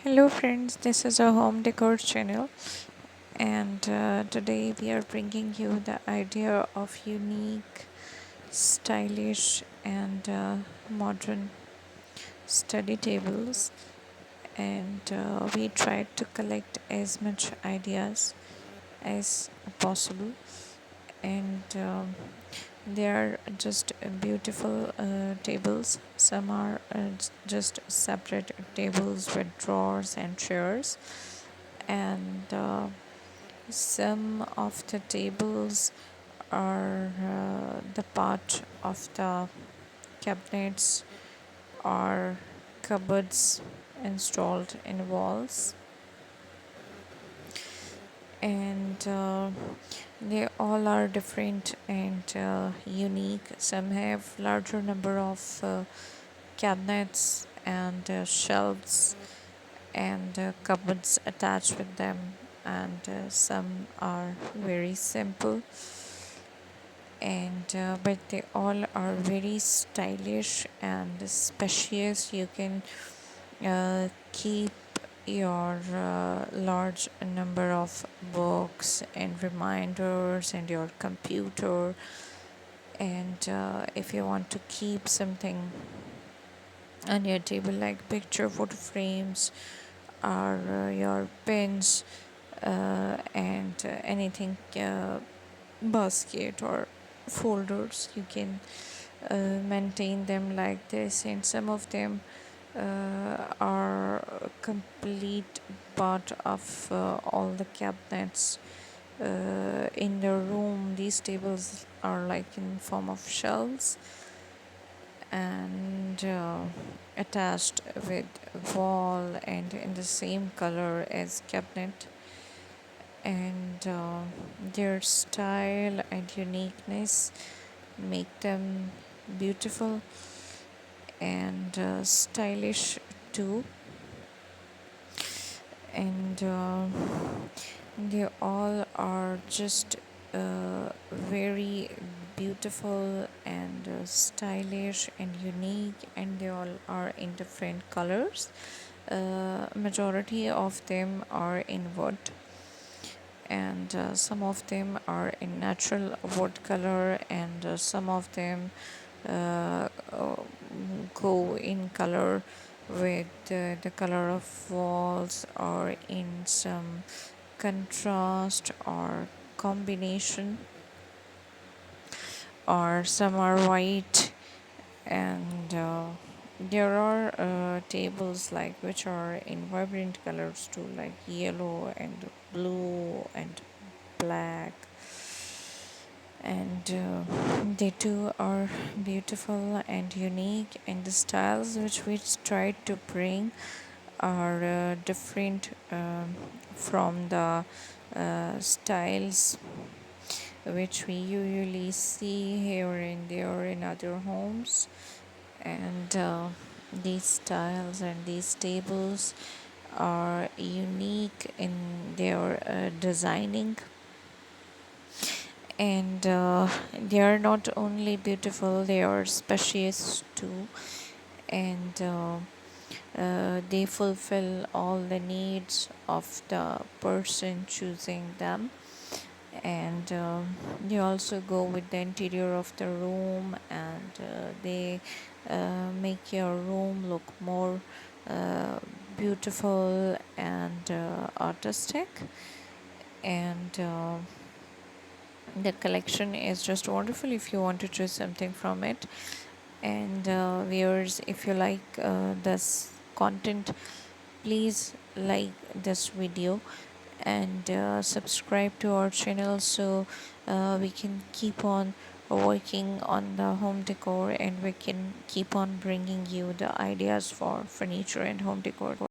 Hello friends, this is a home decor channel, and today we are bringing you the idea of unique, stylish and modern study tables. And we tried to collect as much ideas as possible, and they are just beautiful tables. Some are just separate tables with drawers and chairs, and some of the tables are the part of the cabinets or cupboards installed in walls, and they all are different and unique. Some have larger number of cabinets and shelves and cupboards attached with them, and some are very simple, and but they all are very stylish and spacious. You can keep your large number of books and reminders and your computer, and if you want to keep something on your table like picture photo frames or your pens and anything, basket or folders, you can maintain them like this. And some of them are a complete part of all the cabinets in the room. These tables are like in form of shelves and attached with wall and in the same color as cabinet, and their style and uniqueness make them beautiful and stylish too. And they all are just very beautiful and stylish and unique, and they all are in different colors. Majority of them are in wood, and some of them are in natural wood color, and some of them uh, uh, go in color with the color of walls or in some contrast or combination, or some are white, and there are tables like which are in vibrant colors too, like yellow and blue and black, and they too are beautiful and unique, and the styles which we tried to bring are different from the styles which we usually see here and there in other homes, and these styles and these tables are unique in their designing, and they are not only beautiful, they are spacious too, and they fulfill all the needs of the person choosing them, and they also go with the interior of the room, and they make your room look more uh, beautiful and artistic, and the collection is just wonderful if you want to choose something from it. And viewers, if you like this content, please like this video and subscribe to our channel, so we can keep on working on the home decor, and we can keep on bringing you the ideas for furniture and home decor.